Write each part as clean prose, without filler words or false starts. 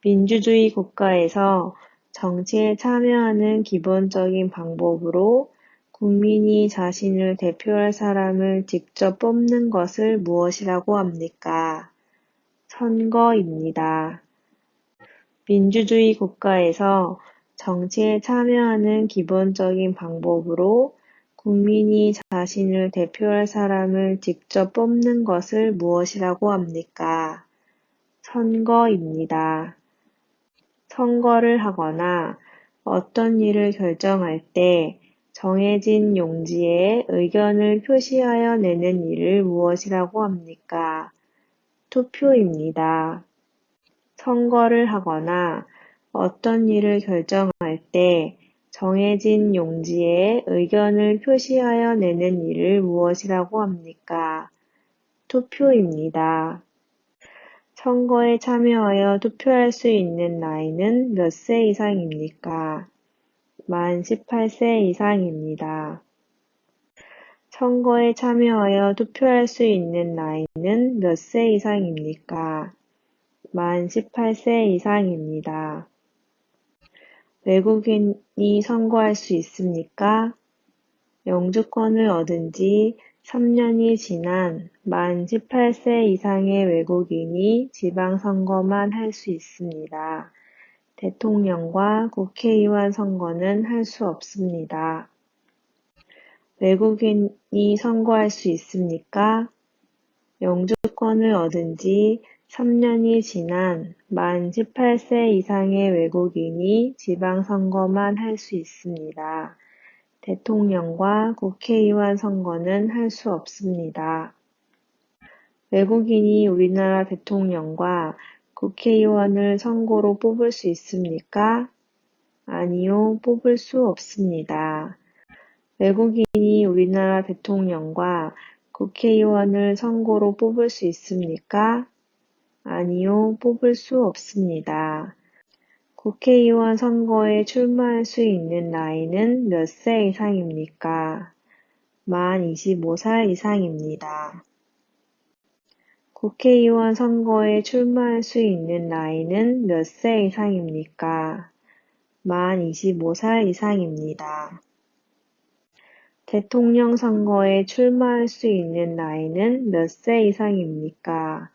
민주주의 국가에서 정치에 참여하는 기본적인 방법으로 국민이 자신을 대표할 사람을 직접 뽑는 것을 무엇이라고 합니까? 선거입니다. 민주주의 국가에서 정치에 참여하는 기본적인 방법으로 국민이 자신을 대표할 사람을 직접 뽑는 것을 무엇이라고 합니까? 선거입니다. 선거를 하거나 어떤 일을 결정할 때 정해진 용지에 의견을 표시하여 내는 일을 무엇이라고 합니까? 투표입니다. 선거를 하거나 어떤 일을 결정할 때 정해진 용지에 의견을 표시하여 내는 일을 무엇이라고 합니까? 투표입니다. 선거에 참여하여 투표할 수 있는 나이는 몇 세 이상입니까? 만 18세 이상입니다. 선거에 참여하여 투표할 수 있는 나이는 몇 세 이상입니까? 만 18세 이상입니다. 외국인이 선거할 수 있습니까? 영주권을 얻은 지 3년이 지난 만 18세 이상의 외국인이 지방선거만 할 수 있습니다. 대통령과 국회의원 선거는 할 수 없습니다. 외국인이 선거할 수 있습니까? 영주권을 얻은 지 3년이 지난 만 18세 이상의 외국인이 지방선거만 할 수 있습니다. 대통령과 국회의원 선거는 할 수 없습니다. 외국인이 우리나라 대통령과 국회의원을 선거로 뽑을 수 있습니까? 아니요, 뽑을 수 없습니다. 외국인이 우리나라 대통령과 국회의원을 선거로 뽑을 수 있습니까? 아니요, 뽑을 수 없습니다. 국회의원 선거에 출마할 수 있는 나이는 몇 세 이상입니까? 만 25살 이상입니다. 국회의원 선거에 출마할 수 있는 나이는 몇 세 이상입니까? 만 25살 이상입니다. 대통령 선거에 출마할 수 있는 나이는 몇 세 이상입니까?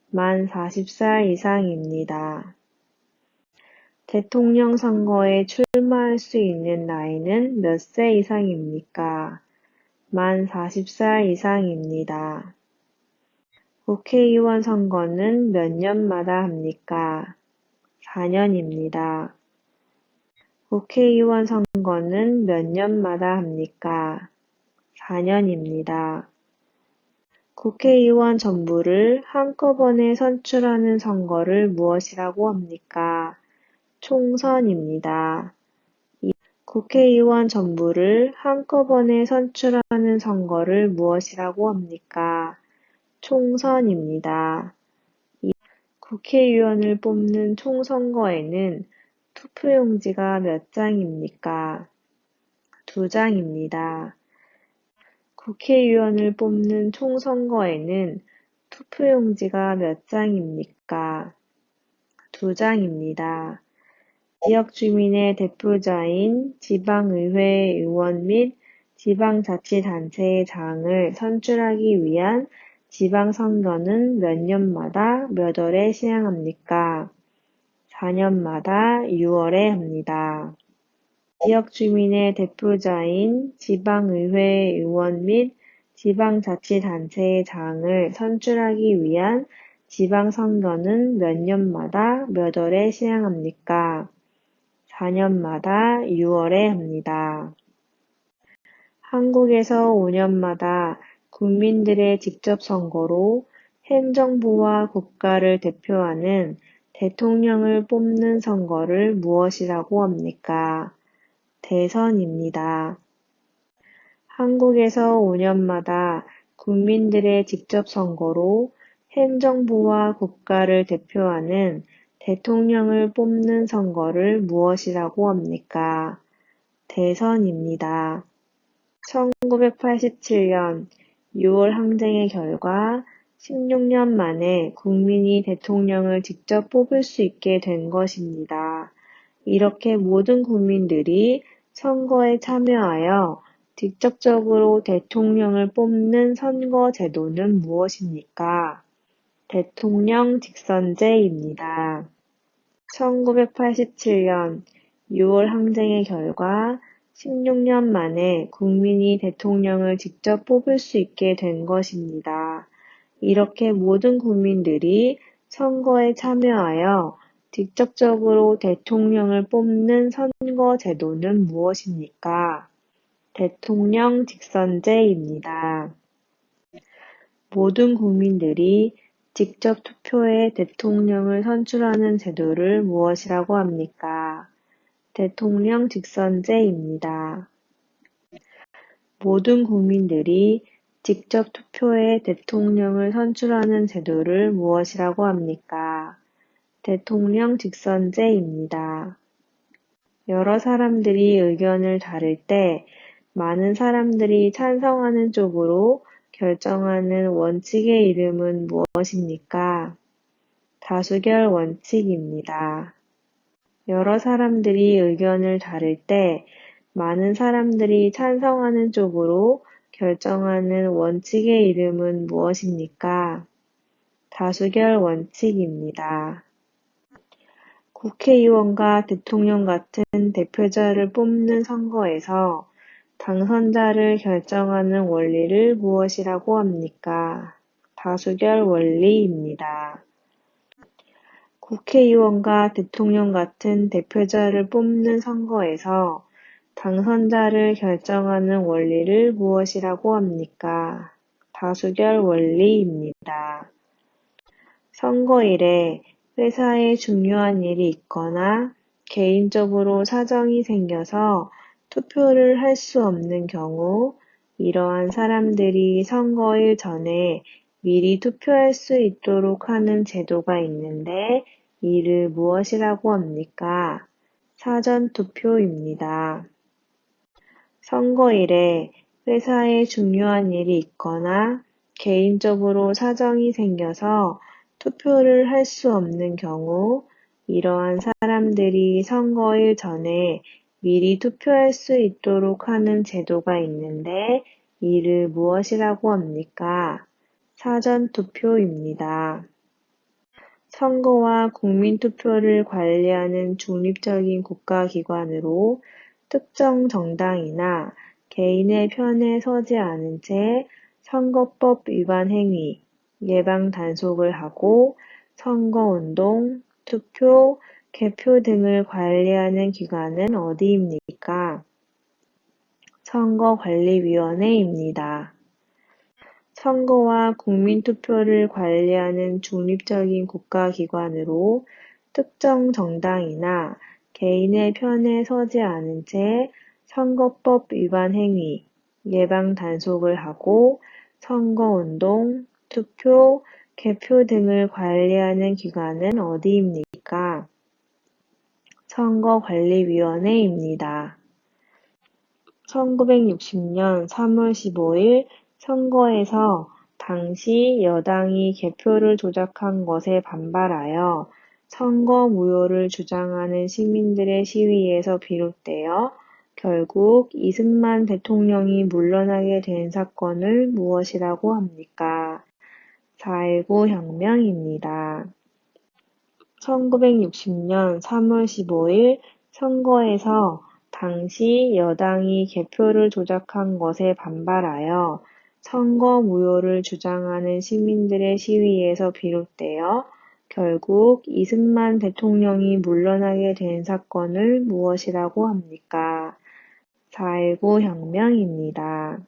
만 40살 이상입니다. 대통령 선거에 출마할 수 있는 나이는 몇 세 이상입니까? 만 40살 이상입니다. 국회의원 선거는 몇 년마다 합니까? 4년입니다. 국회의원 선거는 몇 년마다 합니까? 4년입니다. 국회의원 전부를 한꺼번에 선출하는 선거를 무엇이라고 합니까? 총선입니다. 국회의원 전부를 한꺼번에 선출하는 선거를 무엇이라고 합니까? 총선입니다. 국회의원을 뽑는 총선거에는 투표용지가 몇 장입니까? 2장입니다. 국회의원을 뽑는 총선거에는 투표용지가 몇 장입니까? 2장입니다. 지역 주민의 대표자인 지방의회 의원 및 지방자치단체의 장을 선출하기 위한 지방선거는 몇 년마다 몇 월에 시행합니까? 4년마다 6월에 합니다. 지역 주민의 대표자인 지방의회 의원 및 지방자치단체의 장을 선출하기 위한 지방선거는 몇 년마다 몇 월에 시행합니까? 4년마다 6월에 합니다. 한국에서 5년마다 국민들의 직접 선거로 행정부와 국가를 대표하는 대통령을 뽑는 선거를 무엇이라고 합니까? 대선입니다. 한국에서 5년마다 국민들의 직접 선거로 행정부와 국가를 대표하는 대통령을 뽑는 선거를 무엇이라고 합니까? 대선입니다. 1987년 6월 항쟁의 결과 16년 만에 국민이 대통령을 직접 뽑을 수 있게 된 것입니다. 이렇게 모든 국민들이 선거에 참여하여 직접적으로 대통령을 뽑는 선거 제도는 무엇입니까? 대통령 직선제입니다. 1987년 6월 항쟁의 결과 16년 만에 국민이 대통령을 직접 뽑을 수 있게 된 것입니다. 이렇게 모든 국민들이 선거에 참여하여 직접적으로 대통령을 뽑는 선거 제도는 무엇입니까? 대통령 직선제입니다. 모든 국민들이 직접 투표해 대통령을 선출하는 제도를 무엇이라고 합니까? 대통령 직선제입니다. 모든 국민들이 직접 투표해 대통령을 선출하는 제도를 무엇이라고 합니까? 대통령 직선제입니다. 여러 사람들이 의견을 다를 때 많은 사람들이 찬성하는 쪽으로 결정하는 원칙의 이름은 무엇입니까? 다수결 원칙입니다. 여러 사람들이 의견을 다를 때 많은 사람들이 찬성하는 쪽으로 결정하는 원칙의 이름은 무엇입니까? 다수결 원칙입니다. 국회의원과 대통령 같은 대표자를 뽑는 선거에서 당선자를 결정하는 원리를 무엇이라고 합니까? 다수결 원리입니다. 국회의원과 대통령 같은 대표자를 뽑는 선거에서 당선자를 결정하는 원리를 무엇이라고 합니까? 다수결 원리입니다. 선거일에 회사에 중요한 일이 있거나 개인적으로 사정이 생겨서 투표를 할 수 없는 경우 이러한 사람들이 선거일 전에 미리 투표할 수 있도록 하는 제도가 있는데 이를 무엇이라고 합니까? 사전투표입니다. 선거일에 회사에 중요한 일이 있거나 개인적으로 사정이 생겨서 투표를 할 수 없는 경우 이러한 사람들이 선거일 전에 미리 투표할 수 있도록 하는 제도가 있는데 이를 무엇이라고 합니까? 사전투표입니다. 선거와 국민투표를 관리하는 중립적인 국가기관으로 특정 정당이나 개인의 편에 서지 않은 채 선거법 위반 행위, 예방 단속을 하고 선거운동, 투표, 개표 등을 관리하는 기관은 어디입니까? 선거관리위원회입니다. 선거와 국민투표를 관리하는 중립적인 국가기관으로 특정 정당이나 개인의 편에 서지 않은 채 선거법 위반 행위, 예방 단속을 하고 선거운동, 투표, 개표 등을 관리하는 기관은 어디입니까? 선거관리위원회입니다. 1960년 3월 15일 선거에서 당시 여당이 개표를 조작한 것에 반발하여 선거 무효를 주장하는 시민들의 시위에서 비롯되어 결국 이승만 대통령이 물러나게 된 사건을 무엇이라고 합니까? 4.19 혁명입니다. 1960년 3월 15일 선거에서 당시 여당이 개표를 조작한 것에 반발하여 선거 무효를 주장하는 시민들의 시위에서 비롯되어 결국 이승만 대통령이 물러나게 된 사건을 무엇이라고 합니까? 4.19 혁명입니다.